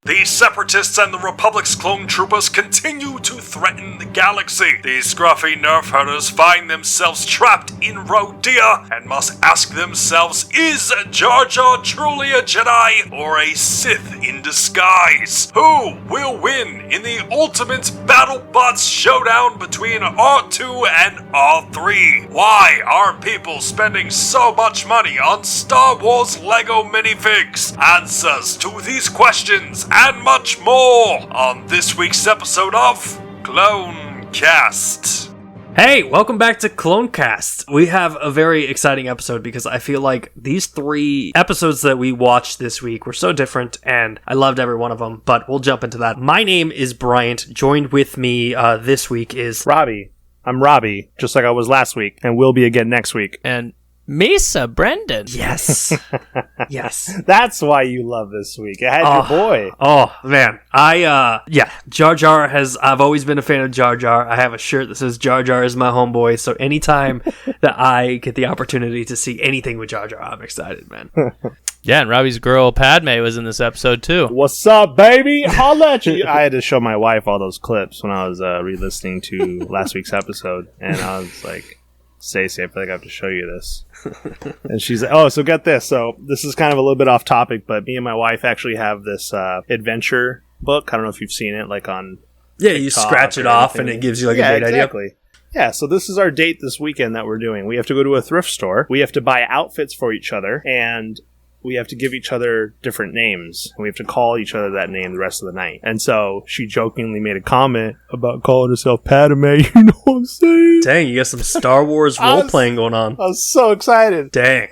The Separatists and the Republic's clone troopers continue to threaten the galaxy. The Scruffy Nerf Herders find themselves trapped in Rodia and must ask themselves, is Jar Jar truly a Jedi or a Sith in disguise? Who will win in the ultimate BattleBots showdown between R2 and R3? Why are people spending so much money on Star Wars Lego minifigs? Answers to these questions and much more on this week's episode of Clonecast. Hey, welcome back to Clonecast. We have a very exciting episode because I feel like these 3 episodes that we watched this week were so different and I loved every one of them, but we'll jump into that. My name is Bryant. Joined with me this week is Robbie. I'm Robbie, just like I was last week, and will be again next week. And Misa Brendan. Yes. Yes. That's why you love this week. It had your boy. Oh, man. Jar Jar I've always been a fan of Jar Jar. I have a shirt that says Jar Jar is my homeboy, so anytime that I get the opportunity to see anything with Jar Jar, I'm excited, man. Yeah, and Robbie's girl Padme was in this episode too. What's up, baby? I'll let you. I had to show my wife all those clips when I was re-listening to last week's episode, and I was like, Stacey, I feel like I have to show you this. And she's like, oh, so get this. So this is kind of a little bit off topic, but me and my wife actually have this adventure book. I don't know if you've seen it, like on TikTok, you scratch it off and it gives you like a date idea. Yeah, so this is our date this weekend that we're doing. We have to go to a thrift store. We have to buy outfits for each other, and we have to give each other different names. And we have to call each other that name the rest of the night. And so she jokingly made a comment about calling herself Padme. You know what I'm saying? Dang, you got some Star Wars role-playing going on. I was so excited. Dang.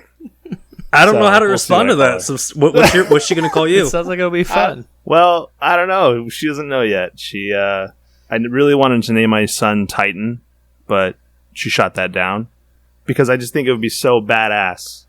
I don't know how to respond to that. So what's she going to call you? It sounds like it'll be fun. Well, I don't know. She doesn't know yet. I really wanted to name my son Titan, but she shot that down. Because I just think it would be so badass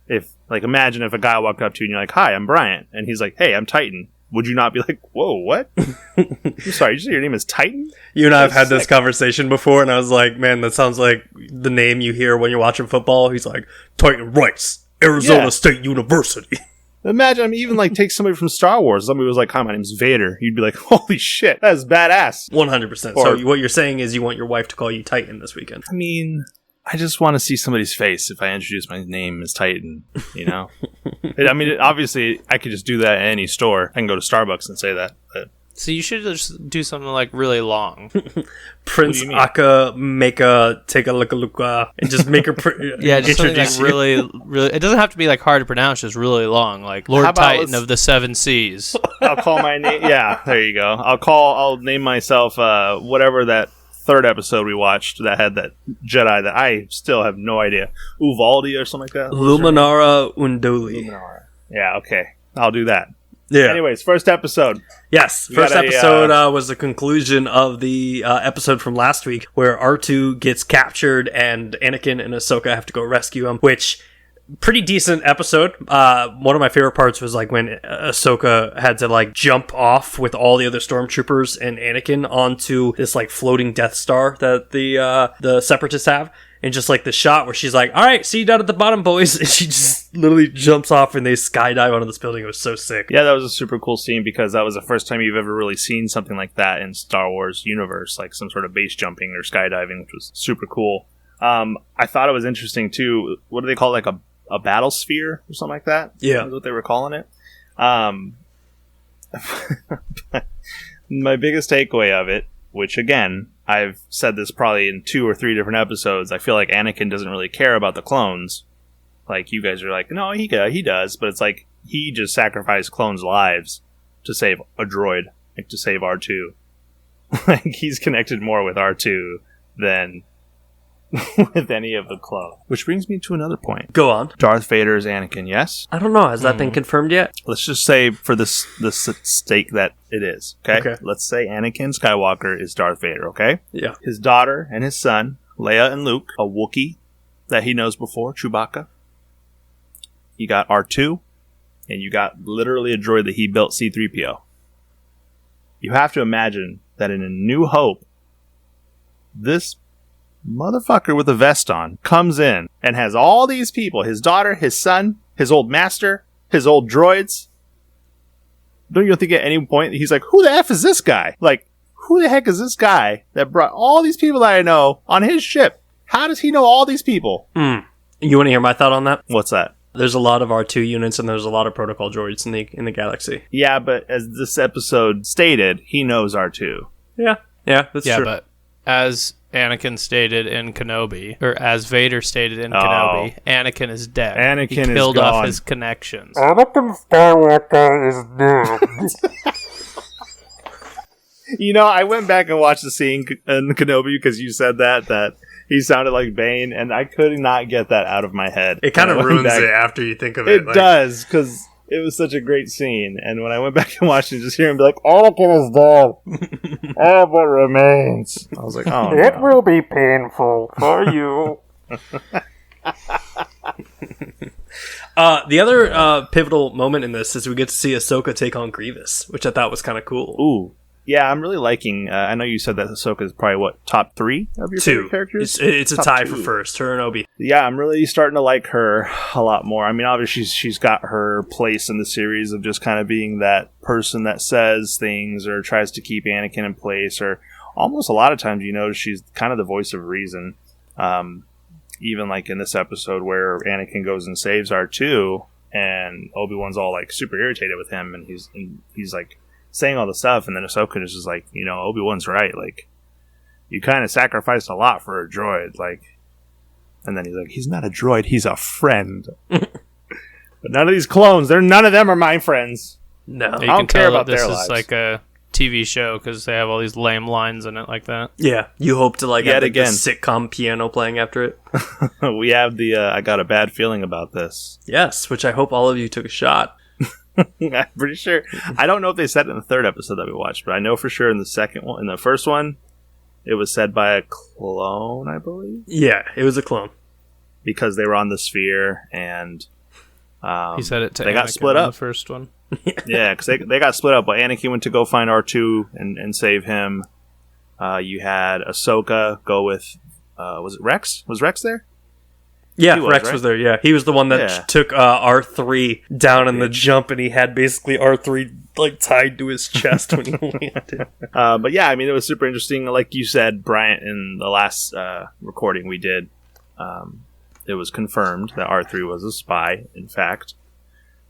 if, like, imagine if a guy walked up to you and you're like, hi, I'm Bryant. And he's like, hey, I'm Titan. Would you not be like, whoa, what? I'm sorry, you say your name is Titan? You and I have had this conversation before, and I was like, man, that sounds like the name you hear when you're watching football. He's like, Titan Rice, Arizona State University. Imagine, even like take somebody from Star Wars. Somebody was like, hi, my name's Vader. You'd be like, holy shit, that is badass. 100%. So what you're saying is you want your wife to call you Titan this weekend. I mean, I just want to see somebody's face if I introduce my name as Titan, you know? Obviously, I could just do that at any store. I can go to Starbucks and say that. But So you should just do something like really long. Prince Aka Meka take a look, and just make her just something like really, really. It doesn't have to be like hard to pronounce, just really long, like Lord Titan of the Seven Seas. I'll call my name. Yeah, there you go. I'll name myself whatever that third episode we watched that had that Jedi that I still have no idea. Uvaldi or something like that? Luminara Unduli. Yeah, okay. I'll do that. Yeah. Anyways, first episode. Yes, first episode was the conclusion of the episode from last week where R2 gets captured and Anakin and Ahsoka have to go rescue him, which... pretty decent episode. One of my favorite parts was like when Ahsoka had to like jump off with all the other stormtroopers and Anakin onto this like floating Death Star that the Separatists have, and just like the shot where she's like, "All right, see you down at the bottom, boys," and she just literally jumps off and they skydive onto this building. It was so sick. Yeah, that was a super cool scene because that was the first time you've ever really seen something like that in Star Wars universe, like some sort of base jumping or skydiving, which was super cool. I thought it was interesting too. What do they call it, like a battle sphere or something like that? Yeah. That's what they were calling it. My biggest takeaway of it, which again, I've said this probably in 2 or 3 different episodes, I feel like Anakin doesn't really care about the clones. Like, you guys are like, no, he does, but it's like, he just sacrificed clones' lives to save a droid, like to save R2. Like, he's connected more with R2 than with any of the clones. Which brings me to another point. Go on. Darth Vader is Anakin, yes? I don't know. Has that been confirmed yet? Let's just say for this stake that it is, okay? Let's say Anakin Skywalker is Darth Vader, okay? Yeah. His daughter and his son, Leia and Luke, a Wookiee that he knows before, Chewbacca. You got R2, and you got literally a droid that he built, C-3PO. You have to imagine that in A New Hope, this motherfucker with a vest on comes in and has all these people, his daughter, his son, his old master, his old droids, don't you think at any point he's like, who the F is this guy? Like, who the heck is this guy that brought all these people that I know on his ship? How does he know all these people? You want to hear my thought on that? What's that? There's a lot of R2 units and there's a lot of protocol droids in the galaxy. Yeah, but as this episode stated, he knows R2. Yeah, that's true. But as Anakin stated in Kenobi, or as Vader stated in Kenobi, Anakin is dead. Anakin he killed is off gone. his connections. Anakin Skywalker is dead. You know, I went back and watched the scene in Kenobi because you said that he sounded like Bane, and I could not get that out of my head. It kind of ruins it after you think of it. It does, because it was such a great scene, and when I went back and watched it, just hear him be like, Anakin is dead. All but remains. I was like, oh, It will be painful for you. The other pivotal moment in this is we get to see Ahsoka take on Grievous, which I thought was kind of cool. Ooh. Yeah, I'm really liking... I know you said that Ahsoka is probably, top 3 of your favorite characters? It's a Top tie 2. for first, her and Obi. Yeah, I'm really starting to like her a lot more. I mean, obviously, she's got her place in the series of just kind of being that person that says things or tries to keep Anakin in place, or almost a lot of times, she's kind of the voice of reason. Even like in this episode where Anakin goes and saves R2, and Obi-Wan's all like super irritated with him, and he's like saying all the stuff, and then Ahsoka is just like, Obi-Wan's right, like, you kind of sacrificed a lot for a droid, like, and then he's like, he's not a droid, he's a friend. But none of these clones, none of them are my friends. No. You I can don't care tell about that this their is lives. like a TV show because they have all these lame lines in it like that. Yeah, you hope to Yet have the again. sitcom piano playing after it. We have the, I got a bad feeling about this. Yes, which I hope all of you took a shot. I'm pretty sure. I don't know if they said it in the third episode that we watched, but I know for sure in the first one, it was said by a clone, I believe. Yeah, it was a clone. Because they were on the sphere, and He said it to they Anakin got split in up. the first one. Yeah, because they got split up. But Anakin went to go find R2 and save him. You had Ahsoka go with, was it Rex? Was Rex there? Yeah, was, Rex right? was there, yeah. He was the one that took R3 down in the jump, and he had basically R3 like tied to his chest when he landed. But yeah, I mean, it was super interesting. Like you said, Bryant, in the last recording we did, it was confirmed that R3 was a spy, in fact.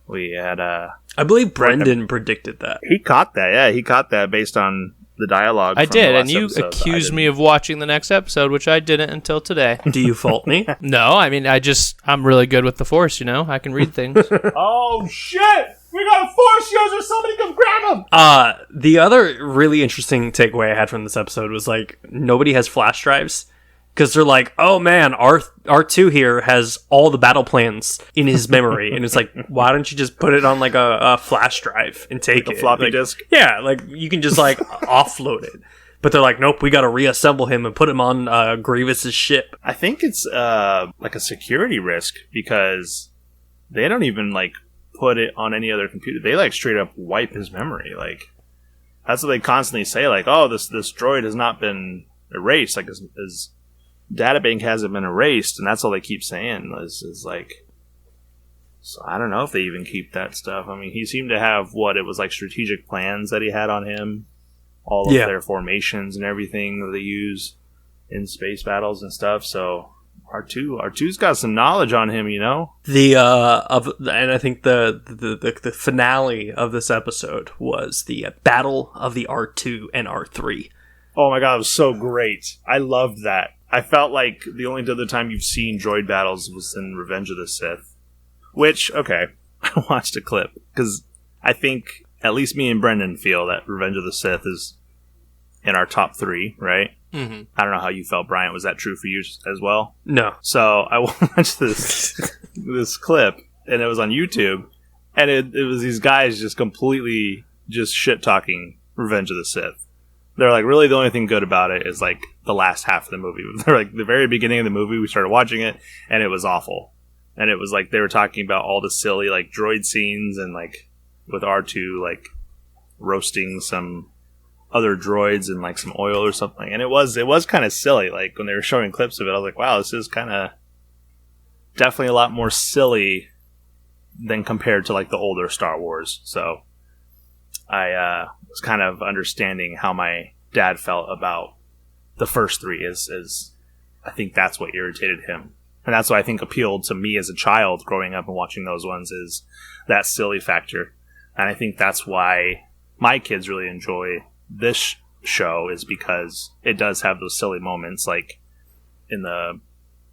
We had... I believe Brendan predicted that. He caught that, yeah. He caught that based on the dialogue. I from the did, last and you episode. accused me of watching the next episode, which I didn't until today. Do you fault me? No, I mean, I'm really good with the Force, I can read things. Oh, shit! We got a Force user! Somebody come grab him! The other really interesting takeaway I had from this episode was, like, nobody has flash drives. Because they're like, oh man, R2 here has all the battle plans in his memory. And it's like, why don't you just put it on like a flash drive and take Like it? a floppy Like, disk? Yeah, like you can just like offload it. But they're like, nope, we got to reassemble him and put him on Grievous's ship. I think it's like a security risk because they don't even like put it on any other computer. They like straight up wipe his memory. Like that's what they constantly say. Like, oh, this droid has not been erased. Like his databank hasn't been erased, and that's all they keep saying is like. So I don't know if they even keep that stuff. I mean, he seemed to have it was like strategic plans that he had on him, all of their formations and everything that they use in space battles and stuff. So R2's got some knowledge on him, And I think the finale of this episode was the battle of the R2 and R3. Oh my god, it was so great! I loved that. I felt like the only other time you've seen droid battles was in Revenge of the Sith. Which, okay, I watched a clip, because I think at least me and Brendan feel that Revenge of the Sith is in our top 3, right? Mm-hmm. I don't know how you felt, Bryant. Was that true for you as well? No. So I watched this clip, and it was on YouTube, and it was these guys just completely just shit-talking Revenge of the Sith. They're like, really the only thing good about it is like the last half of the movie. They're like, the very beginning of the movie, we started watching it, and it was awful. And it was like, they were talking about all the silly like droid scenes, and like with R2 like roasting some other droids in like some oil or something. And it was kind of silly. Like when they were showing clips of it, I was like, wow, this is kind of definitely a lot more silly than compared to like the older Star Wars. So I was kind of understanding how my dad felt about the first three. Is I think that's what irritated him, and that's what I think appealed to me as a child growing up and watching those ones, is that silly factor. And I think that's why my kids really enjoy this show, is because it does have those silly moments, like in the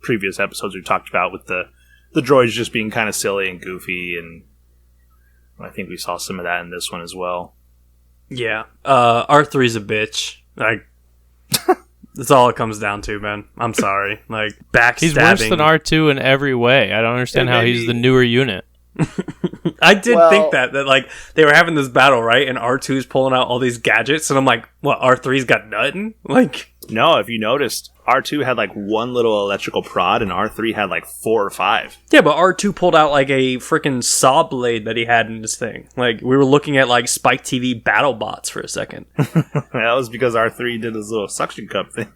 previous episodes we talked about with the droids just being kind of silly and goofy, and I think we saw some of that in this one as well. Yeah, R3's a bitch. Like, that's all it comes down to, man. I'm sorry. Like, backstabbing. He's worse than R2 in every way. I don't understand how he's the newer unit. I did think that like they were having this battle, right? And R2's pulling out all these gadgets, and I'm like, what, R3's got nothing? Like, no, if you noticed, R2 had like one little electrical prod, and R3 had like 4 or 5. Yeah, but R2 pulled out like a freaking saw blade that he had in his thing. Like, we were looking at like Spike TV battle bots for a second. That was because R3 did his little suction cup thing.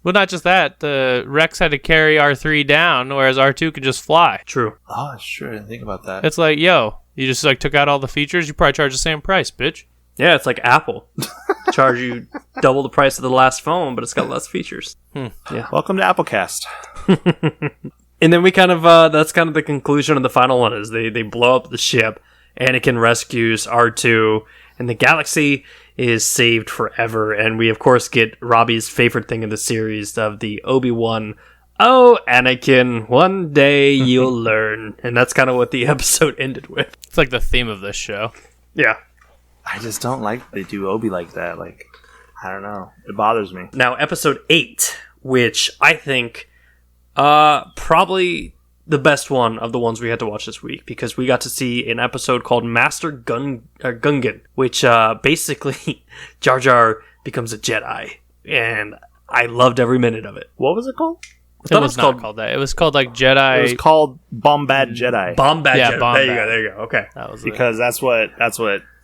Well, not just that. The Rex had to carry R3 down, whereas R2 could just fly. True. Oh, sure. I didn't think about that. It's like, yo, you just like took out all the features. You probably charge the same price, bitch. Yeah, it's like Apple. Charge you double the price of the last phone, but it's got less features. Yeah. Welcome to Applecast. And then we kind of, that's kind of the conclusion of the final one, is they blow up the ship, Anakin rescues R2, and the galaxy is saved forever. And we, of course, get Robbie's favorite thing in the series of the Obi-Wan, "Oh, Anakin, one day you'll learn." And that's kind of what the episode ended with. It's like the theme of this show. Yeah. I just don't like they do Obi like that. Like, I don't know. It bothers me. Now, episode 8, which I think probably the best one of the ones we had to watch this week, because we got to see an episode called Master Gungan, which basically Jar Jar becomes a Jedi, and I loved every minute of it. What was it called? It was not called that. It was called like Jedi. It was called Bombad Jedi. Bombad Yeah, Jedi. Bombad. There you go. Okay. That was Because that's what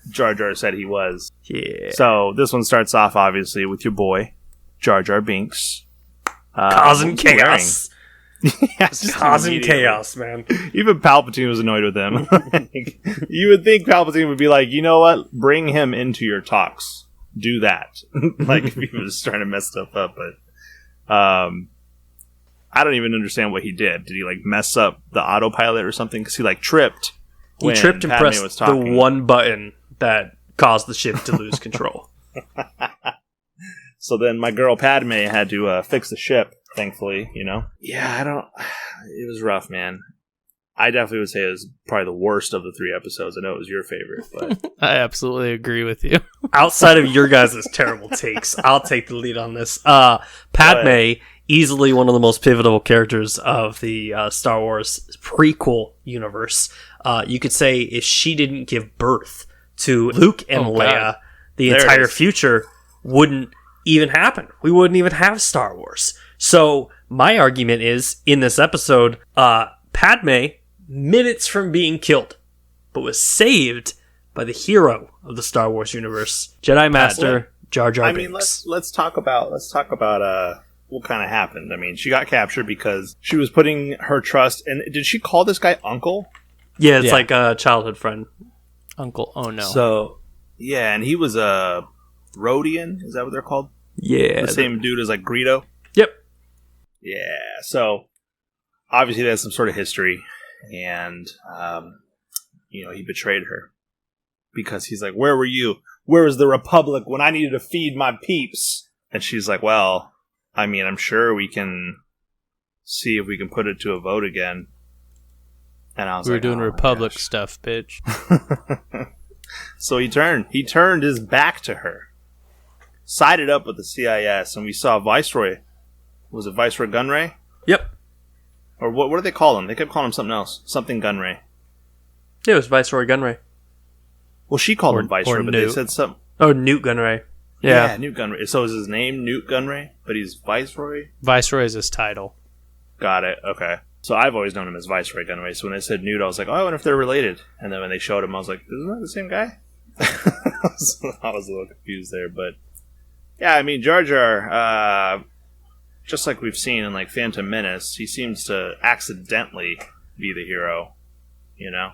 Jar Jar said he was. Yeah. So this one starts off obviously with your boy Jar Jar Binks, Causing chaos. Yes, Causing immediately. chaos, man. Even Palpatine was annoyed with him. You would think Palpatine would be like, you know what? Bring him into your talks. Do that. Like, if he was trying to mess stuff up. But I don't even understand what he did. Did he, like, mess up the autopilot or something? Because he, like, tripped. He tripped and Padme pressed was the talking. one button that caused the ship to lose control. So then my girl Padme had to fix the ship, thankfully, you know? Yeah, it was rough, man. I definitely would say it was probably the worst of the 3 episodes. I know it was your favorite, but... I absolutely agree with you. Outside of your guys' terrible takes, I'll take the lead on this. Padme, easily one of the most pivotal characters of the Star Wars prequel universe. You could say if she didn't give birth to Luke and Leia, God. the There it entire is. future wouldn't even happen. We wouldn't even have Star Wars. So my argument is, in this episode, Padme, minutes from being killed, but was saved by the hero of the Star Wars universe, Jedi Master Jar Jar I Binks. mean, let's talk about what kind of happened. I mean, she got captured because she was putting her trust in... Did she call this guy Uncle? Yeah, it's Yeah. like a childhood friend. Uncle, oh no. So, yeah, and he was a Rodian. Is that what they're called? Yeah. The same dude as, like, Greedo? Yep. Yeah, so obviously there's some sort of history, and he betrayed her because he's like, "Where were you? Where was the Republic when I needed to feed my peeps?" And she's like, "Well, I mean, I'm sure we can see if we can put it to a vote again." And I was we were like, doing "Oh my Republic gosh." stuff, bitch. So he turned his back to her, sided up with the CIS, and we saw Viceroy. Was it Viceroy Gunray? Yep. Or what do they call him? They kept calling him something else. Something Gunray. Yeah, it was Viceroy Gunray. Well, she called Or- him Viceroy, or but they Newt. said something. Oh, Newt Gunray. Yeah. Yeah. Newt Gunray. So is his name Newt Gunray, but he's Viceroy? Viceroy is his title. Got it. Okay. So I've always known him as Viceroy Gunray. So when they said Newt, I was like, oh, I wonder if they're related. And then when they showed him, I was like, isn't that the same guy? So I was a little confused there. But yeah, I mean, Jar Jar, just like we've seen in like Phantom Menace, he seems to accidentally be the hero, you know?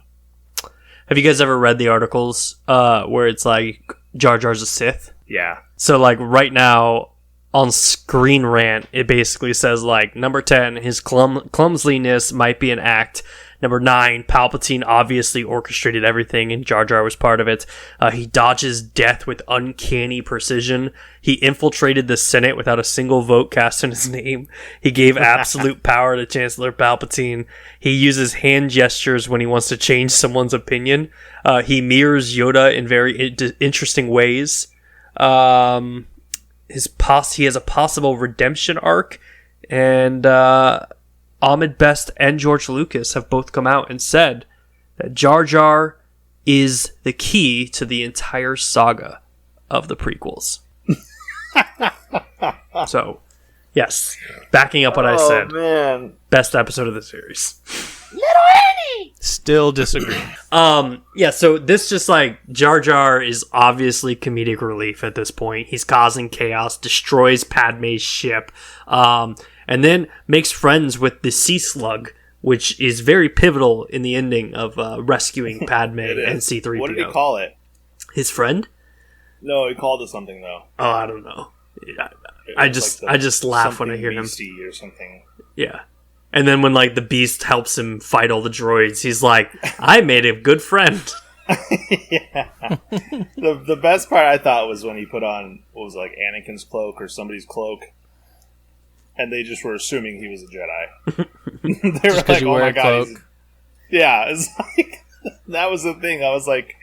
Have you guys ever read the articles where it's like Jar Jar's a Sith? Yeah. So like right now on Screen Rant, it basically says like number 10, his clumsiness might be an act. Number 9, Palpatine obviously orchestrated everything and Jar Jar was part of it. He dodges death with uncanny precision. He infiltrated the Senate without a single vote cast in his name. He gave absolute power to Chancellor Palpatine. He uses hand gestures when he wants to change someone's opinion. He mirrors Yoda in very interesting ways. He has a possible redemption arc, and Ahmed Best and George Lucas have both come out and said that Jar Jar is the key to the entire saga of the prequels. So, yes, backing up what I said. Man. Best episode of the series. Still disagree. Yeah, so this just like Jar Jar is obviously comedic relief at this point. He's causing chaos, destroys Padme's ship, and then makes friends with the Sea Slug, which is very pivotal in the ending of rescuing Padme and C-3PO. What did he call it? His friend? No, he called it something though. Oh, I don't know. I just laugh when I hear him. Or something. Yeah. And then when like the Beast helps him fight all the droids, he's like, "I made a good friend." Yeah. The best part I thought was when he put on what was it, like Anakin's cloak or somebody's cloak, and they just were assuming he was a Jedi. They were like, "Oh my god!" Yeah, it's like that was the thing. I was like,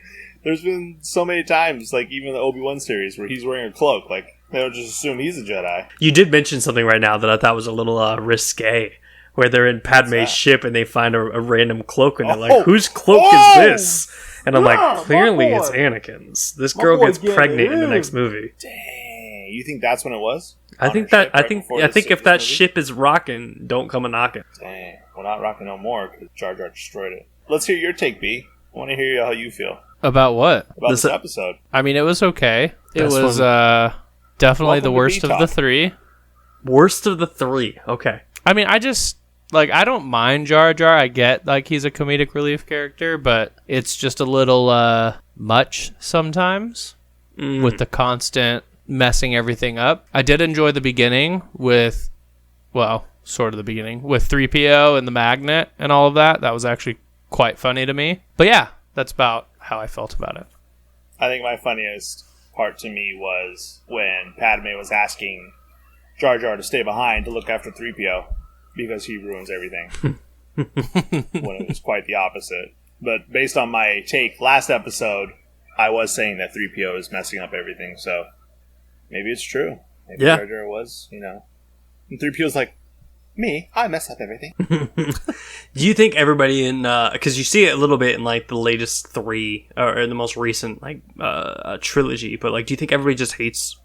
"There's been so many times, like even the Obi-Wan series, where he's wearing a cloak. Like they would just assume he's a Jedi." You did mention something right now that I thought was a little risque. Where they're in Padme's ship and they find a random cloak and they're like, "Whose cloak is this?" And I'm like, "Clearly it's Anakin's. This girl gets pregnant in the next movie." Dang, you think that's when it was? I think if that ship is rocking, don't come a knocking. Dang, we're not rocking no more because Jar Jar destroyed it. Let's hear your take, B. I want to hear how you feel about what about this episode. I mean, it was okay. It Best was definitely the worst of the three. Worst of the three. Okay. I mean, I don't mind Jar Jar. I get, like, he's a comedic relief character, but it's just a little much sometimes with the constant messing everything up. I did enjoy the beginning with, well, sort of the beginning, with 3PO and the magnet and all of that. That was actually quite funny to me. But yeah, that's about how I felt about it. I think my funniest part to me was when Padme was asking Jar Jar to stay behind to look after 3PO. Because he ruins everything. When it was quite the opposite. But based on my take last episode, I was saying that 3PO is messing up everything, so maybe it's true. Maybe Jar Jar was, And 3PO's like, "Me, I mess up everything." Do you think everybody in... because you see it a little bit in, like, the latest three, or in the most recent, like, trilogy, but, like, do you think everybody just hates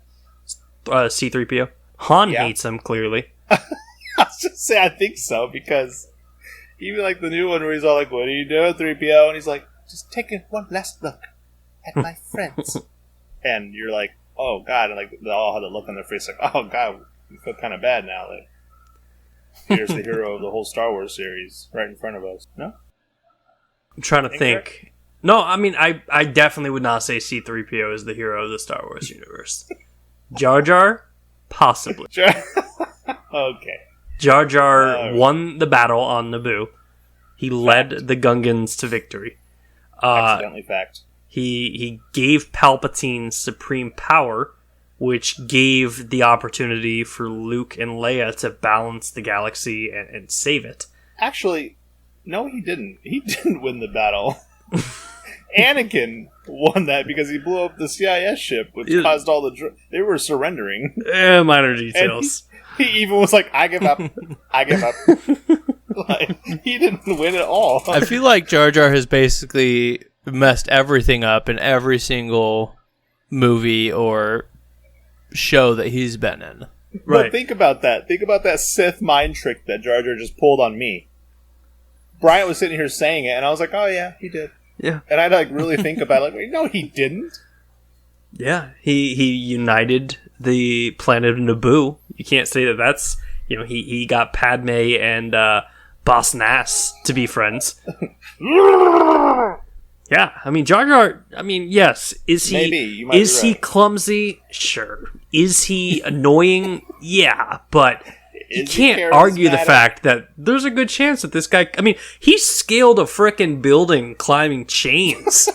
C-3PO? Han hates him, clearly. I was just say I think so, because even like the new one where he's all like, "What are you doing, 3PO?" And he's like, "Just taking one last look at my friends." And you're like, "Oh god," and like they all had a look on their face like, "Oh god, we feel kind of bad now that here's the hero of the whole Star Wars series right in front of us." No? I'm trying to think. No, I mean I definitely would not say C-3PO is the hero of the Star Wars universe. Jar Jar? Possibly. Okay. Jar Jar won the battle on Naboo. He led the Gungans to victory. Accidentally fact. He gave Palpatine supreme power, which gave the opportunity for Luke and Leia to balance the galaxy and save it. Actually, no, he didn't. He didn't win the battle. Anakin won that because he blew up the CIS ship, which caused all the... they were surrendering. Minor details. He even was like, "I give up. I give up." Like, he didn't win at all. I feel like Jar Jar has basically messed everything up in every single movie or show that he's been in. Right. But think about that. Think about that Sith mind trick that Jar Jar just pulled on me. Bryant was sitting here saying it, and I was like, "Oh yeah, he did." Yeah. And I'd like really think about it, like, no, he didn't. Yeah, he united the planet of Naboo. You can't say that that's, he got Padme and Boss Nass to be friends. Yeah, Yeah, I mean, Jar Jar, I mean, yes. Is he Maybe. You might is be he right. clumsy? Sure. Is he annoying? Yeah, but you Is he can't argue the charismatic? fact that there's a good chance that this guy, I mean, he scaled a frickin' building climbing chains.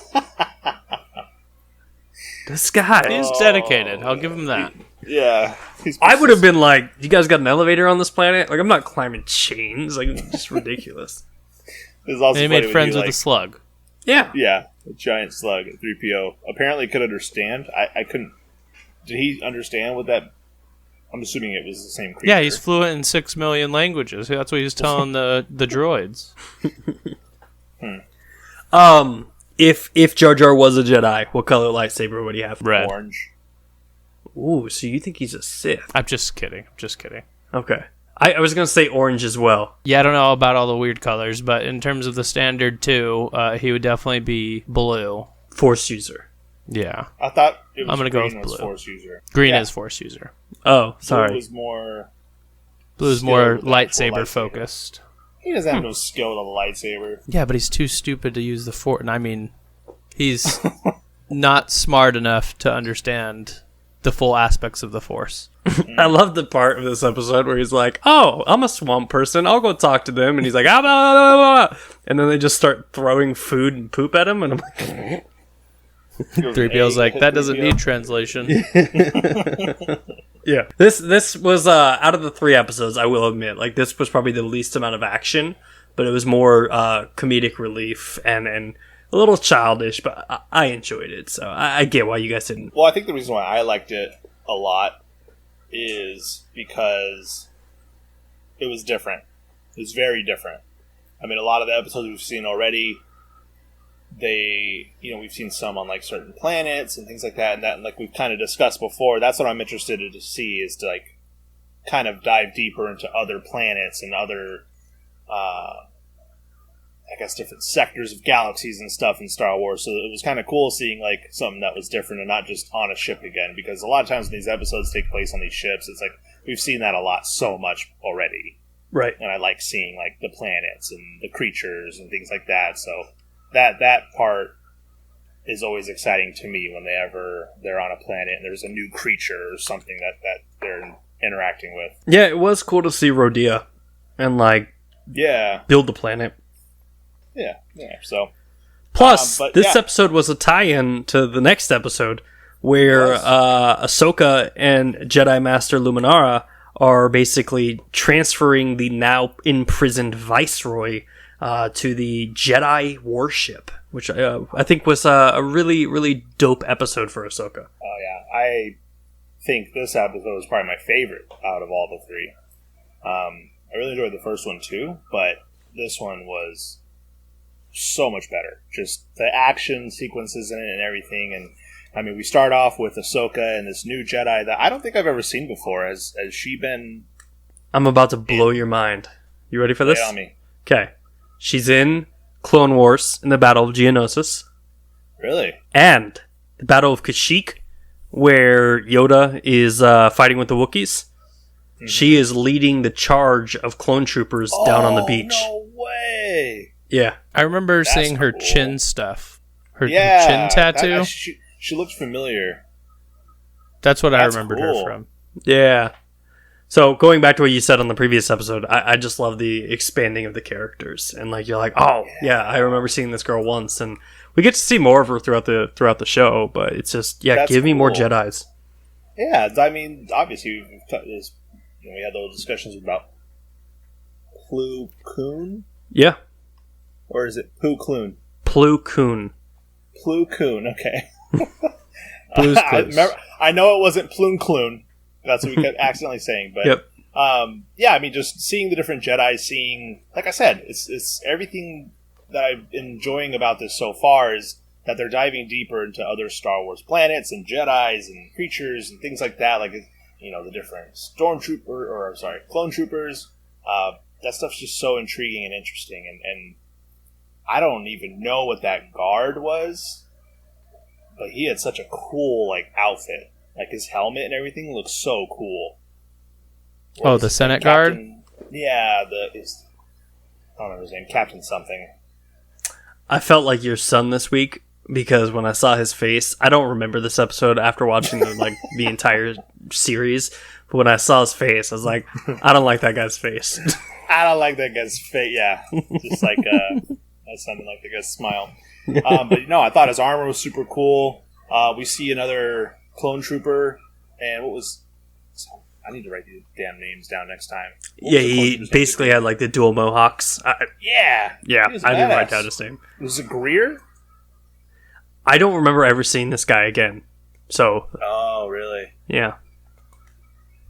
This guy. He's dedicated. I'll give him that. Yeah. I would have been like, you guys got an elevator on this planet? Like, I'm not climbing chains. Like, it's just ridiculous. It's also They funny made when friends you, with a slug. Yeah. Yeah, a giant slug, 3PO. Apparently could understand. I couldn't... Did he understand what that... I'm assuming it was the same creature. Yeah, he's fluent in 6 million languages. That's what he's telling the droids. If Jar Jar was a Jedi, what color lightsaber would he have? Red. Orange. Ooh, so you think he's a Sith? I'm just kidding. Okay. I was going to say orange as well. Yeah, I don't know about all the weird colors, but in terms of the standard 2, he would definitely be blue. Force user. Yeah. I thought it was I'm gonna go green with was blue. Force user. Green Yeah. is Force user. Oh, Blue sorry. was more... Blue is Skill more with the actual lightsaber lightsaber. focused. He doesn't have no skill with a lightsaber. Yeah, but he's too stupid to use the Force. I mean, he's not smart enough to understand the full aspects of the Force. I love the part of this episode where he's like, "Oh, I'm a swamp person. I'll go talk to them." And he's like, "Ah, blah, blah, blah, blah." And then they just start throwing food and poop at him, and I'm like, 3PO's like, that doesn't need translation. "Yeah." This was out of the 3 episodes, I will admit, like this was probably the least amount of action, but it was more comedic relief and a little childish. But I enjoyed it, so I get why you guys didn't. Well, I think the reason why I liked it a lot is because it was different. It was very different. I mean, a lot of the episodes we've seen already, we've seen some on like certain planets and things like that, and that, like we've kind of discussed before, that's what I'm interested to see, is to like kind of dive deeper into other planets and other I guess different sectors of galaxies and stuff in Star Wars. So it was kind of cool seeing like something that was different and not just on a ship again, because a lot of times when these episodes take place on these ships, it's like we've seen that a lot so much already. Right. And I like seeing like the planets and the creatures and things like that. So that part is always exciting to me whenever they're on a planet and there's a new creature or something that they're interacting with. Yeah, it was cool to see Rodia and like Yeah. build the planet. Yeah. So Plus, but this yeah. episode was a tie-in to the next episode where Ahsoka and Jedi Master Luminara are basically transferring the now imprisoned Viceroy to the Jedi warship, which I think was a really, really dope episode for Ahsoka. Oh yeah, I think this episode was probably my favorite out of all the 3. I really enjoyed the first one too, but this one was so much better. Just the action sequences in it and everything. And I mean, we start off with Ahsoka and this new Jedi that I don't think I've ever seen before. Has she been? I'm about to blow your mind. You ready for Lay this? it on me. Okay. She's in Clone Wars in the Battle of Geonosis Really? and the Battle of Kashyyyk, where Yoda is fighting with the Wookiees. Mm-hmm. She is leading the charge of clone troopers down on the beach. No way! Yeah. I remember That's seeing her cool. chin stuff. Her Yeah, chin tattoo. She looked familiar. That's what I That's remembered cool. her from. Yeah. So going back to what you said on the previous episode, I just love the expanding of the characters, and like you're like, oh yeah, I remember seeing this girl once, and we get to see more of her throughout the show. But it's just That's give me more cool. Jedis. Yeah, I mean, obviously we had those discussions about Plo Koon, Yeah, or is it Poo Kloon? Plo Koon. Plo Koon. Okay. Blue's I, Clues. I know it wasn't Ploon Kloon. That's what we kept accidentally saying, but Yep. yeah, I mean, just seeing the different Jedi, seeing, like I said, it's everything that I'm enjoying about this so far is that they're diving deeper into other Star Wars planets and Jedis and creatures and things like that, like, you know, the different clone troopers. That stuff's just so intriguing and interesting, and I don't even know what that guard was, but he had such a cool, like, outfit. Like, his helmet and everything looks so cool. What Oh, was the his Senate name? guard? Captain, yeah, I don't remember his name. Captain something. I felt like your son this week because when I saw his face, I don't remember this episode after watching the entire series. But when I saw his face, I was like, I don't like that guy's face. I don't like that guy's face. Yeah, just like that sounded like the guy's smile. But no, I thought his armor was super cool. We see another clone trooper, and what was? I need to write these damn names down next time. Yeah, he basically had like the dual mohawks. Yeah, I didn't write down his name. Was it Greer? I don't remember ever seeing this guy again. So. Oh, really? Yeah.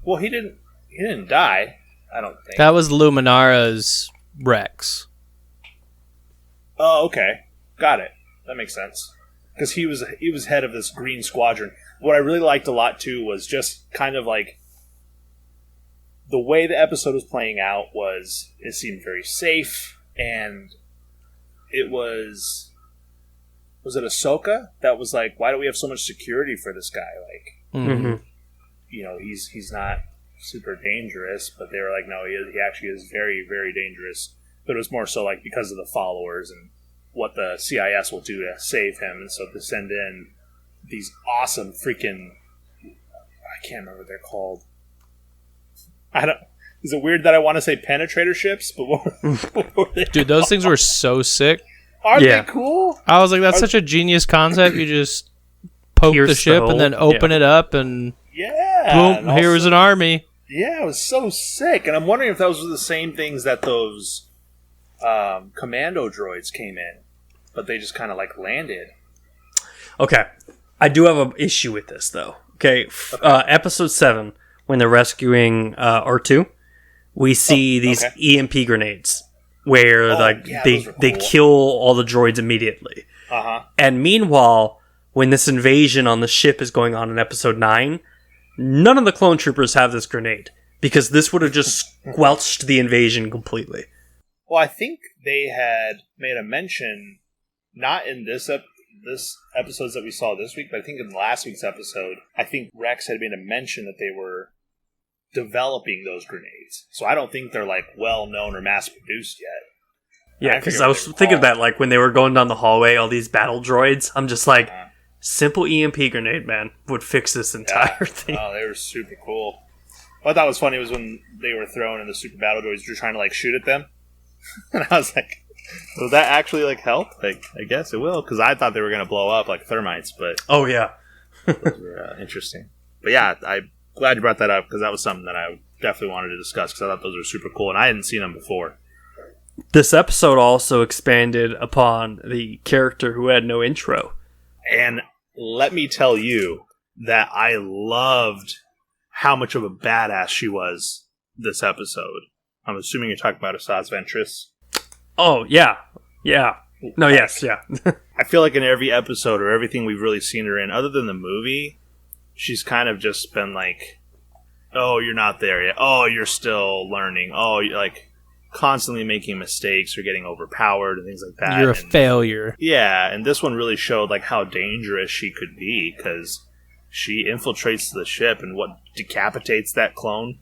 Well, he didn't die. I don't think that was Luminara's Rex. Oh, okay, got it. That makes sense because he was head of this green squadron. What I really liked a lot too was just kind of like the way the episode was playing out. It seemed very safe, and it was it Ahsoka that was like, why do we have so much security for this guy? Like, Mm-hmm. you know, he's not super dangerous, but they were like, no, he actually is very, very dangerous. But it was more so like because of the followers and what the CIS will do to save him, and so to send in these awesome freaking, I can't remember what they're called. Is it weird that I want to say penetrator ships? But what were they Dude, those things were so sick. Are they cool? I was like, that's such a genius concept. You just poke the ship and then open it up and boom, here was an army. Yeah, it was so sick. And I'm wondering if those were the same things that those commando droids came in, but they just kind of like landed. Okay. I do have an issue with this, though. Okay. Episode 7, when they're rescuing R2, we see these EMP grenades where they kill all the droids immediately. Uh-huh. And meanwhile, when this invasion on the ship is going on in episode 9, none of the clone troopers have this grenade because this would have just squelched the invasion completely. Well, I think they had made a mention, not in this episodes that we saw this week, but I think in last week's episode, I think Rex had made a mention that they were developing those grenades. So I don't think they're like well known or mass produced yet. Yeah, because I was thinking of that, like when they were going down the hallway, all these battle droids. I'm just like, simple EMP grenade, man, would fix this entire thing. Oh, they were super cool. What I thought was funny was when they were thrown and the super battle droids were trying to like shoot at them, and I was like, will that actually like help? Like, I guess it will, because I thought they were going to blow up like thermites, but oh yeah, those were interesting. But yeah, I'm glad you brought that up because that was something that I definitely wanted to discuss because I thought those were super cool and I hadn't seen them before. This episode also expanded upon the character who had no intro. And let me tell you that I loved how much of a badass she was this episode. I'm assuming you're talking about Asajj Ventress. Oh, yeah. Yeah. No, yes, yeah. I feel like in every episode or everything we've really seen her in, other than the movie, she's kind of just been like, oh, you're not there yet. Oh, you're still learning. Oh, you're like constantly making mistakes or getting overpowered and things like that. You're a failure. Yeah, and this one really showed like how dangerous she could be because she infiltrates the ship and what decapitates that clone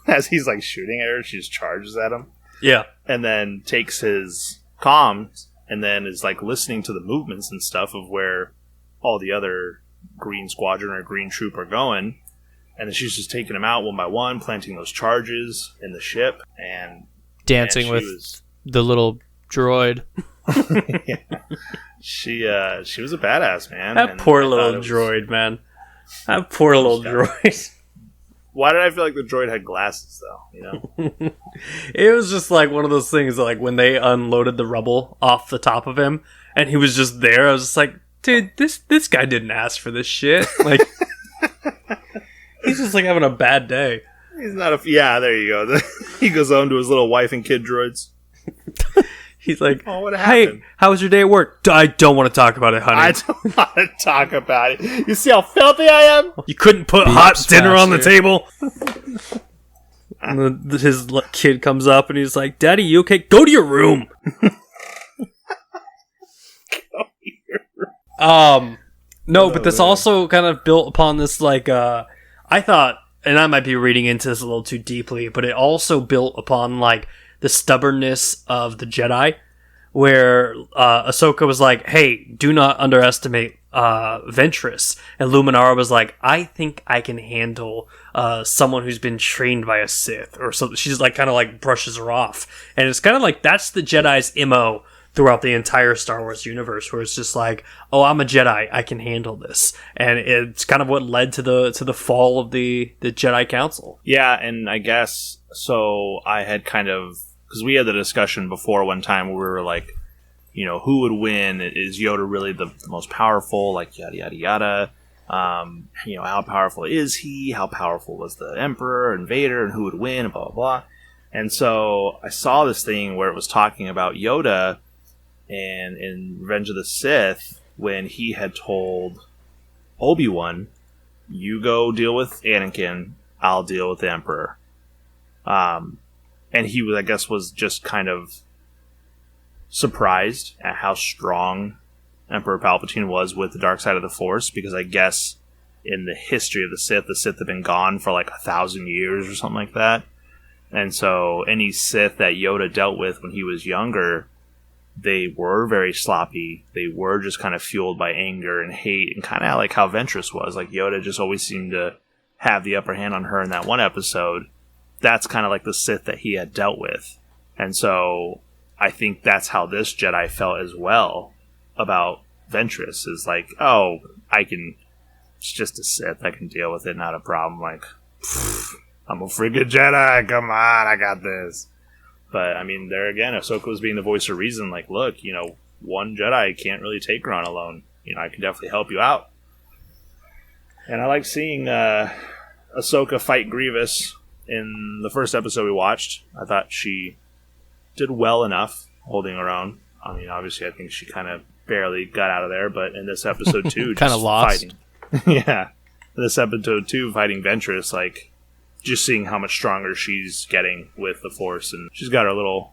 as he's like shooting at her. She just charges at him. Yeah, and then takes his comms and then is like listening to the movements and stuff of where all the other green squadron or green troop are going. And then she's just taking them out one by one, planting those charges in the ship, and dancing with the little droid. Yeah. She was a badass, man. That poor little droid, man. That poor little droid. Why did I feel like the droid had glasses, though? You know, it was just like one of those things, like when they unloaded the rubble off the top of him, and he was just there. I was just like, dude, this guy didn't ask for this shit. Like. He's just like having a bad day. He's not yeah, there you go. He goes home to his little wife and kid droids. He's like, oh, what happened? Hey, how was your day at work? I don't want to talk about it, honey. I don't want to talk about it. You see how filthy I am? You couldn't put hot dinner on the table? And his kid comes up and he's like, Daddy, you okay? Go to your room. No, but this also kind of built upon this, like, I thought, and I might be reading into this a little too deeply, but it also built upon, like, the stubbornness of the Jedi, where Ahsoka was like, "Hey, do not underestimate Ventress," and Luminara was like, "I think I can handle someone who's been trained by a Sith," or so. She's like, kind of like brushes her off, and it's kind of like that's the Jedi's MO throughout the entire Star Wars universe, where it's just like, "Oh, I'm a Jedi, I can handle this," and it's kind of what led to the fall of the Jedi Council. Yeah, and I guess so. I had kind of, because we had the discussion before one time where we were like, you know, who would win? Is Yoda really the most powerful? Like, yada, yada, yada. You know, how powerful is he? How powerful was the Emperor and Vader? And who would win? And blah, blah, blah. And so I saw this thing where it was talking about Yoda and in Revenge of the Sith, when he had told Obi-Wan, you go deal with Anakin, I'll deal with the Emperor. And he was, I guess, was just kind of surprised at how strong Emperor Palpatine was with the dark side of the Force, because I guess in the history of the Sith have been gone for like 1,000 years or something like that. And so any Sith that Yoda dealt with when he was younger, they were very sloppy. They were just kind of fueled by anger and hate, and kind of like how Ventress was. Like, Yoda just always seemed to have the upper hand on her in that one episode. That's kind of like the Sith that he had dealt with. And so I think that's how this Jedi felt as well about Ventress, is like, oh, it's just a Sith, I can deal with it, not a problem. Like, I'm a freaking Jedi, come on, I got this. But, I mean, there again, Ahsoka was being the voice of reason. Like, look, you know, one Jedi can't really take her on alone. You know, I can definitely help you out. And I like seeing Ahsoka fight Grievous in the first episode we watched. I thought she did well enough holding her own. I mean, obviously, I think she kind of barely got out of there. But in this episode, too, kind of lost. Yeah. This episode, too, fighting Ventress, like, just seeing how much stronger she's getting with the Force, and she's got her little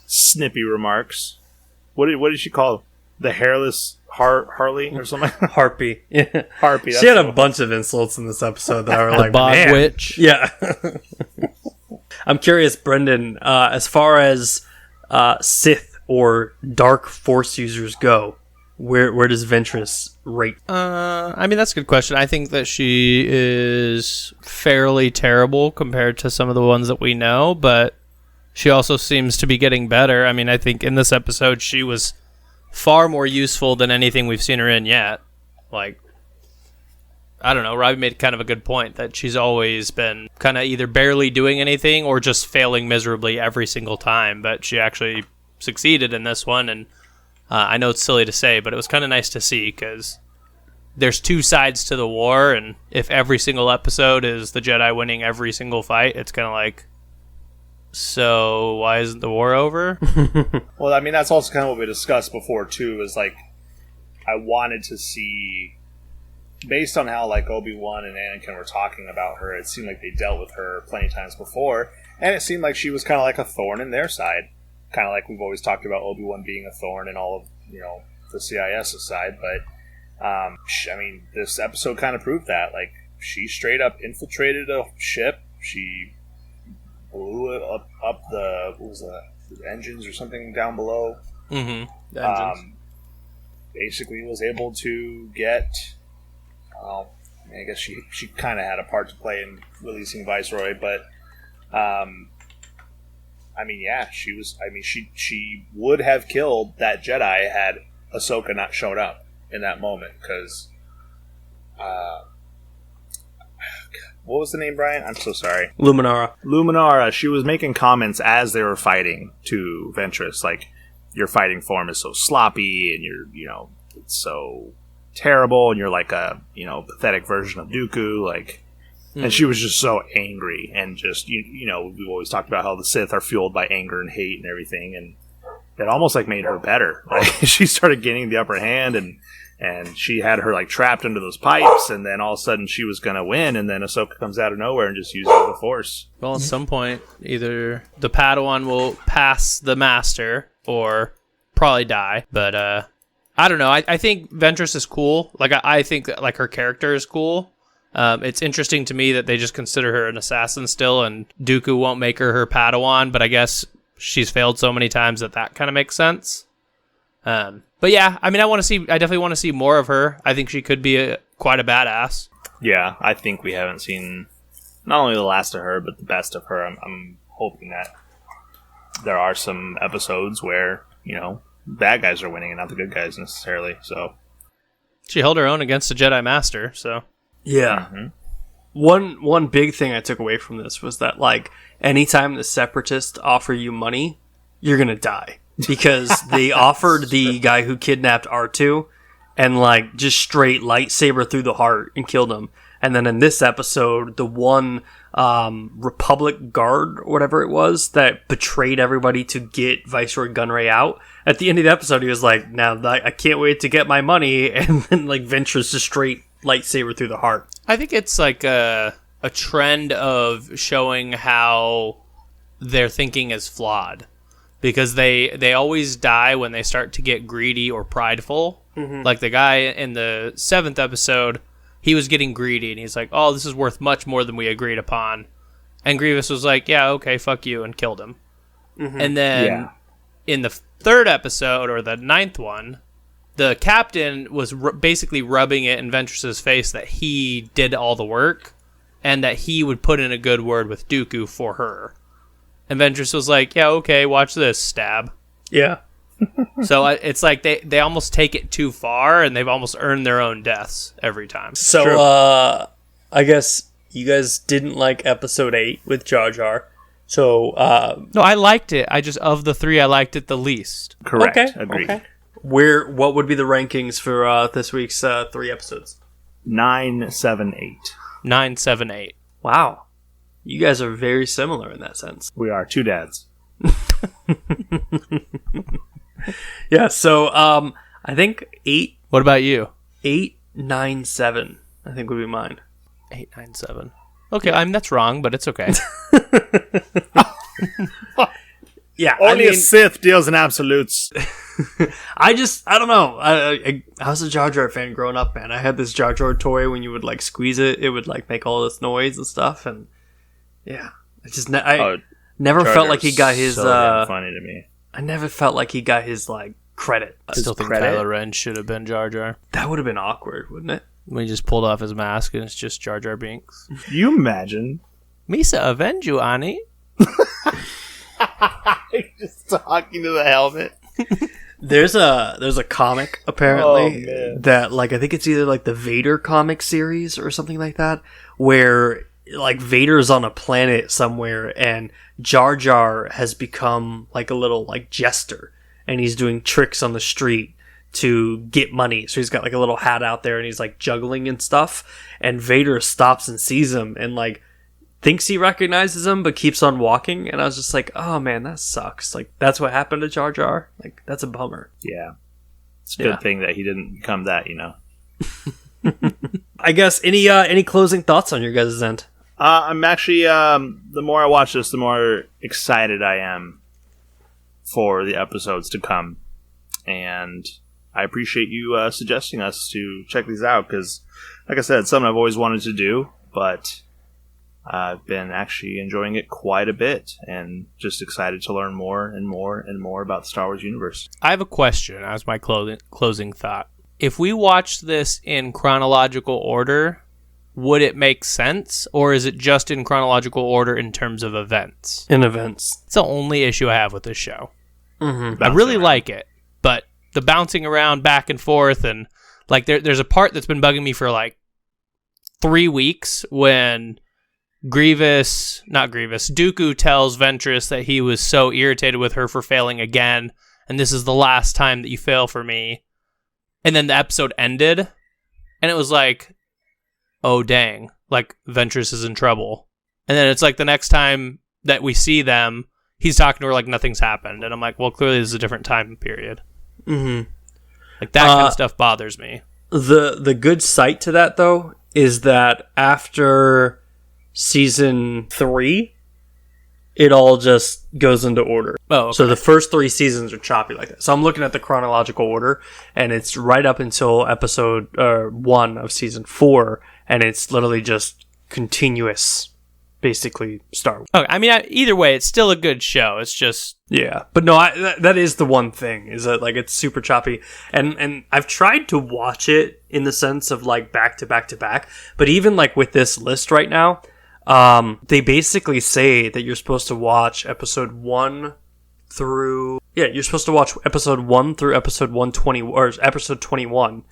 snippy remarks. What did she call the hairless Harley or something? Harpy. Yeah. Harpy. She had a bunch of insults in this episode that I were like, Bog man. Witch. Yeah. I'm curious, Brendan, as far as Sith or Dark Force users go, where does Ventress rate? I mean, that's a good question. I think that she is fairly terrible compared to some of the ones that we know, but she also seems to be getting better. I mean, I think in this episode she was far more useful than anything we've seen her in yet. Like, I don't know, Robbie made kind of a good point that she's always been kind of either barely doing anything or just failing miserably every single time, but she actually succeeded in this one, and I know it's silly to say, but it was kind of nice to see, because there's two sides to the war, and if every single episode is the Jedi winning every single fight, it's kind of like, so why isn't the war over? Well, I mean, that's also kind of what we discussed before, too, is like, I wanted to see, based on how like Obi-Wan and Anakin were talking about her, it seemed like they dealt with her plenty of times before, and it seemed like she was kind of like a thorn in their side. Kind of like we've always talked about Obi-Wan being a thorn in all of, you know, the CIS's side, but I mean, this episode kind of proved that. Like, she straight up infiltrated a ship. She blew it up the, what was that, the engines or something down below. Mm-hmm. The engines. Basically was able to get, I guess she kind of had a part to play in releasing Viceroy, but I mean, yeah, she was. I mean, she would have killed that Jedi had Ahsoka not shown up in that moment. Because, what was the name, Brian? I'm so sorry. Luminara. She was making comments as they were fighting to Ventress, like, your fighting form is so sloppy, and it's so terrible, and you're like a, pathetic version of Dooku, like. And she was just so angry, and just, we've always talked about how the Sith are fueled by anger and hate and everything, and it almost, like, made her better. Like, she started gaining the upper hand, and she had her, like, trapped into those pipes, and then all of a sudden she was going to win, and then Ahsoka comes out of nowhere and just uses the Force. Well, at some point, either the Padawan will pass the Master, or probably die, but, I don't know. I think Ventress is cool. Like, I think that, like, her character is cool. It's interesting to me that they just consider her an assassin still, and Dooku won't make her Padawan, but I guess she's failed so many times that kind of makes sense. But yeah, I mean, I definitely want to see more of her. I think she could be quite a badass. Yeah, I think we haven't seen not only the last of her, but the best of her. I'm hoping that there are some episodes where, bad guys are winning and not the good guys necessarily. So she held her own against a Jedi Master, so. Yeah. One big thing I took away from this was that, like, anytime the Separatists offer you money, you're gonna die. Because they offered the guy who kidnapped R2 and, like, just straight lightsaber through the heart and killed him. And then in this episode, the one Republic guard, or whatever it was, that betrayed everybody to get Viceroy Gunray out, at the end of the episode, he was like, now I can't wait to get my money. And then, like, Ventress just straight lightsaber through the heart. I think it's like a trend of showing how their thinking is flawed. Because they always die when they start to get greedy or prideful. Mm-hmm. Like the guy in the 7th episode, he was getting greedy, and he's like, oh, this is worth much more than we agreed upon. And Grievous was like, yeah, okay, fuck you, and killed him. Mm-hmm. And then in the 3rd episode, or the 9th one, the captain was basically rubbing it in Ventress's face that he did all the work, and that he would put in a good word with Dooku for her. And Ventress was like, yeah, okay, watch this, stab. Yeah. So it's like they almost take it too far, and they've almost earned their own deaths every time. So, I guess you guys didn't like episode 8 with Jar Jar. So, no, I liked it. of the 3, I liked it the least. Correct. Okay. Agreed. Okay. What would be the rankings for this week's 3 episodes? 9, 7, 8. 9, 7, 8. Wow. You guys are very similar in that sense. We are 2 dads. Yeah, so I think 8. What about you? 8, 9, 7. I think would be mine. 8, 9, 7. Okay, I mean that's wrong, but it's okay. Yeah, only a Sith deals in absolutes. I don't know. I was a Jar Jar fan growing up, man. I had this Jar Jar toy. When you would like squeeze it, it would like make all this noise and stuff. And yeah, I never Jar felt like Jar's he got his. So damn funny to me. I never felt like he got his like credit. I still think Kylo Ren should have been Jar Jar. That would have been awkward, wouldn't it? When he just pulled off his mask and it's just Jar Jar Binks. You imagine? Misa, avenge you, Ani. Just talking to the helmet. There's a comic apparently that like I think it's either like the Vader comic series or something like that, where like Vader's on a planet somewhere and Jar Jar has become like a little like jester and he's doing tricks on the street to get money. So he's got like a little hat out there and he's like juggling and stuff, and Vader stops and sees him and like thinks he recognizes him but keeps on walking. And I was just like, oh man, that sucks. Like that's what happened to Jar Jar. Like that's a bummer. Yeah, it's a good thing that he didn't become that, you know. I guess any closing thoughts on your guys' end? I'm actually the more I watch this, the more excited I am for the episodes to come, and I appreciate you suggesting us to check these out because, like I said, it's something I've always wanted to do, but I've been actually enjoying it quite a bit and just excited to learn more and more and more about the Star Wars universe. I have a question as my closing thought. If we watch this in chronological order, would it make sense, or is it just in chronological order in terms of events? In events. It's the only issue I have with this show. Mm-hmm. I really like it, but the bouncing around back and forth, and like there's a part that's been bugging me for like 3 weeks when Dooku tells Ventress that he was so irritated with her for failing again, and this is the last time that you fail for me. And then the episode ended, and it was like, oh dang, like Ventress is in trouble. And then it's like the next time that we see them, he's talking to her like nothing's happened, and I'm like, well, clearly this is a different time period. Mm-hmm. Like that kind of stuff bothers me. The good sight to that though is that after season 3, it all just goes into order. Oh, okay. So the first 3 seasons are choppy like that. So I'm looking at the chronological order, and it's right up until episode 1 of season 4, and it's literally just continuous basically Star Wars. Okay, I mean, either way, it's still a good show. It's just Yeah, but no, that is the one thing, is that like it's super choppy, and I've tried to watch it in the sense of like back to back to back, but even like with this list right now, they basically say that you're supposed to watch episode 1 through you're supposed to watch episode 1 through episode 120 or episode 21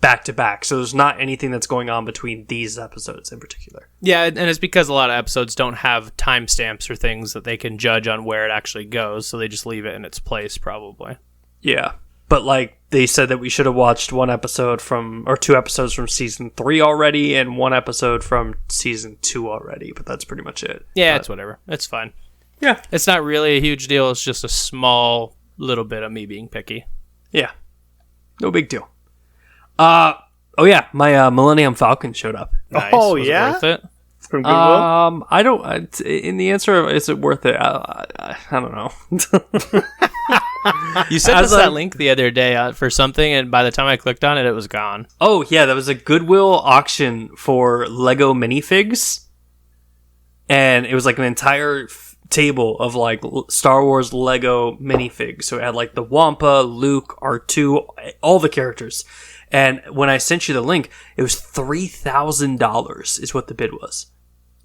back to back. So there's not anything that's going on between these episodes in particular. yeah, and it's because a lot of episodes don't have timestamps or things that they can judge on where it actually goes, so they just leave it in its place probably. Yeah. But like they said that we should have watched 2 episodes from season 3 already and 1 episode from season 2 already, but that's pretty much it. Yeah, it's whatever. It's fine. Yeah. It's not really a huge deal. It's just a small little bit of me being picky. Yeah. No big deal. Oh yeah, my Millennium Falcon showed up. Nice. Oh, Was yeah? it worth it? From Goodwill? I don't. In the answer of is it worth it? I don't know. You sent As us that I- link the other day for something, and by the time I clicked on it, it was gone. Oh yeah, that was a Goodwill auction for Lego minifigs, and it was like an entire table of like Star Wars Lego minifigs. So it had like the Wampa, Luke, R2, all the characters. And when I sent you the link, it was $3,000 is what the bid was.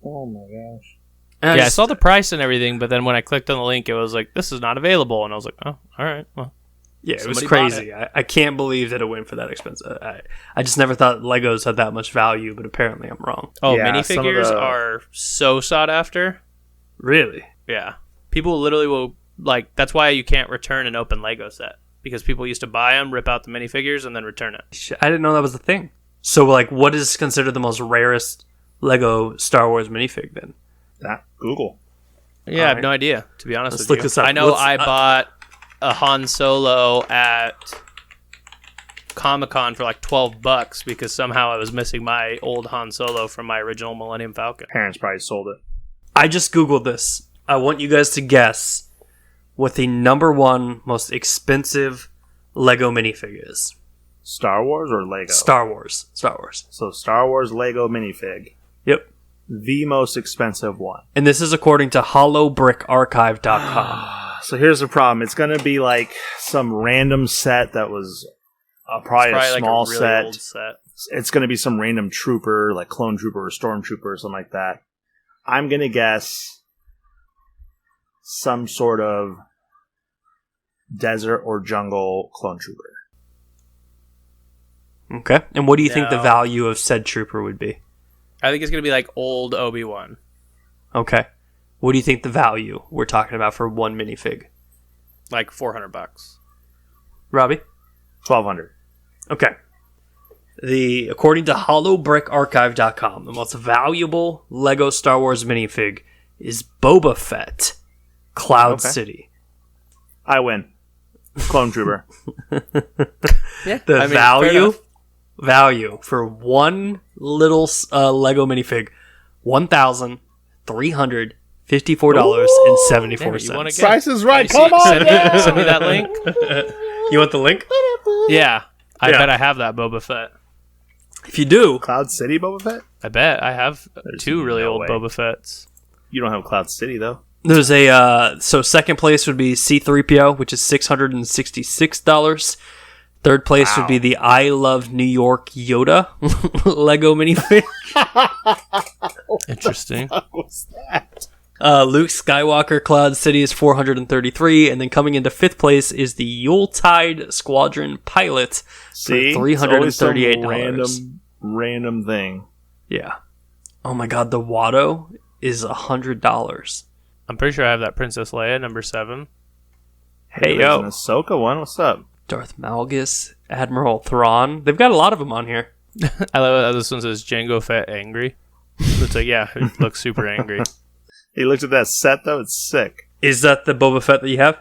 Oh my gosh. And Yeah, I saw the price and everything, but then when I clicked on the link, it was like, this is not available. And I was like, oh, all right. Well, yeah, it was somebody bought crazy. I can't believe that it went for that expensive. I just never thought Legos had that much value, but apparently I'm wrong. oh, Yeah, some of minifigures the- are so sought after. Really? Yeah. People literally will, like, that's why you can't return an open Lego set. Because people used to buy them, rip out the minifigures, and then return it. I didn't know that was a thing. So, like, what is considered the most rarest Lego Star Wars minifig then? Google. Yeah, I have no idea, to be honest Let's with look you. this up. I know Let's- I bought a Han Solo at Comic-Con for like $12 because somehow I was missing my old Han Solo from my original Millennium Falcon. Parents probably sold it. I just Googled this. I want you guys to guess what the number 1 most expensive Lego minifig is. Star Wars or Lego? Star Wars. Star Wars. So Star Wars Lego minifig. Yep. The most expensive one. And this is according to HoloBrickArchive.com. So here's the problem. It's going to be like some random set that was probably a small like a really set. old set. It's going to be some random trooper, like clone trooper or stormtrooper or something like that. I'm going to guess some sort of desert or jungle clone trooper. Okay. And what do you think the No. value of said trooper would be? I think it's going to be like old Obi-Wan. Okay. What do you think the value we're talking about for one minifig? Like $400. Robbie? 1,200. Okay. According to HoloBrickArchive.com, the most valuable Lego Star Wars minifig is Boba Fett, Cloud Okay. City. I win. Clone trooper. Yeah. The I mean, fair enough. value for one little Lego minifig, $1,354.74. Damn it, you wanna get- Price is right. See- Come on. send, Yeah. send me that link. You want the link? Yeah. I Yeah. bet I have that Boba Fett. If you do, Cloud City Boba Fett? I bet I have There's 2 really no old way. Boba Fetts. You don't have Cloud City, though. there's so second place would be C-3PO, which is $666. Third place would be the I Love New York Yoda Lego minifig. Interesting. What was that? Luke Skywalker Cloud City is $433, and then coming into fifth place is the Yuletide Squadron Pilot See? for It's always some $338. random thing. Yeah. Oh my God, the Watto is $100. I'm pretty sure I have that Princess Leia, number 7. Hey There's yo, an Ahsoka one. What's up? Darth Malgus, Admiral Thrawn. They've got a lot of them on here. I love how this one says Jango Fett angry. It's like, yeah, it looks super angry. He looked at that set, though. It's sick. Is that the Boba Fett that you have?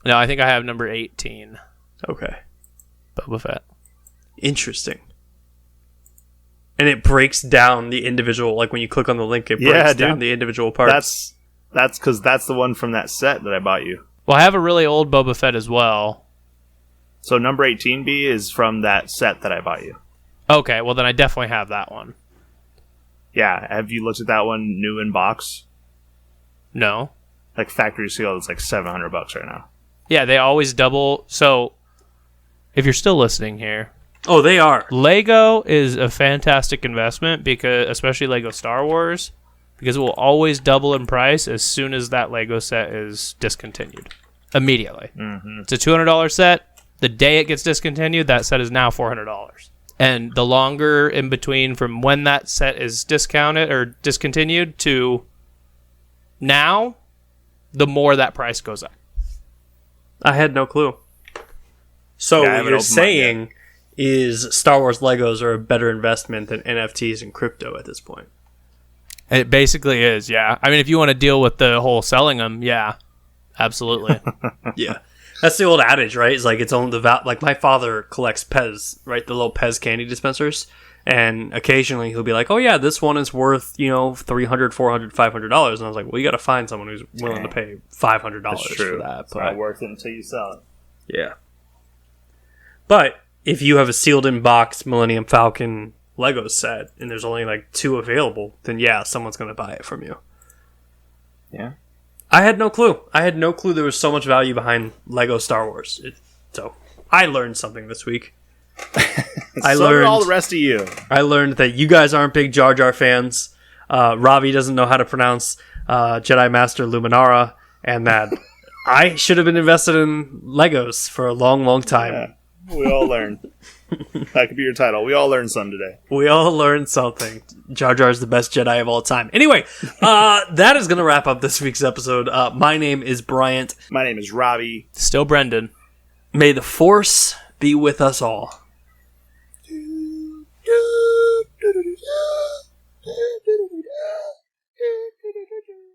No, I think I have number 18, Okay. Boba Fett. Interesting. And it breaks down the individual, like when you click on the link, it breaks Yeah, down dude. the individual parts. That's because that's the one from that set that I bought you. Well, I have a really old Boba Fett as well. So number 18B is from that set that I bought you. Okay, well then I definitely have that one. Yeah, have you looked at that one new in box? No. Like factory sealed, it's like $700 right now. Yeah, they always double. So, if you're still listening here, Oh, they are. Lego is a fantastic investment, because especially Lego Star Wars, because it will always double in price as soon as that Lego set is discontinued. Immediately. Mm-hmm. It's a $200 set. The day it gets discontinued, that set is now $400. And the longer in between from when that set is discounted or discontinued to now, the more that price goes up. I had no clue. So Yeah, what you're saying is Star Wars Legos are a better investment than NFTs and crypto at this point. It basically is, yeah. I mean, if you want to deal with the whole selling them, yeah, absolutely. Yeah. That's the old adage, right? It's like it's only the like my father collects Pez, right? The little Pez candy dispensers, and occasionally he'll be like, "Oh yeah, this one is worth $300, $400, $500." And I was like, "Well, you got to find someone who's willing to pay $500 for that." It's not worth it until you sell it. Yeah. But if you have a sealed in box Millennium Falcon Lego set and there's only like 2 available, then yeah, someone's going to buy it from you. Yeah. I had no clue. I had no clue there was so much value behind Lego Star Wars. So I learned something this week. I learned all the rest of you. I learned that you guys aren't big Jar Jar fans. Ravi doesn't know how to pronounce Jedi Master Luminara, and that I should have been invested in Legos for a long, long time. Yeah, we all learned. That could be your title. We all learned something today. We all learned something. Jar Jar is the best Jedi of all time. Anyway, that is going to wrap up this week's episode. My name is Bryant. My name is Ravi. Still Brendan. May the Force be with us all.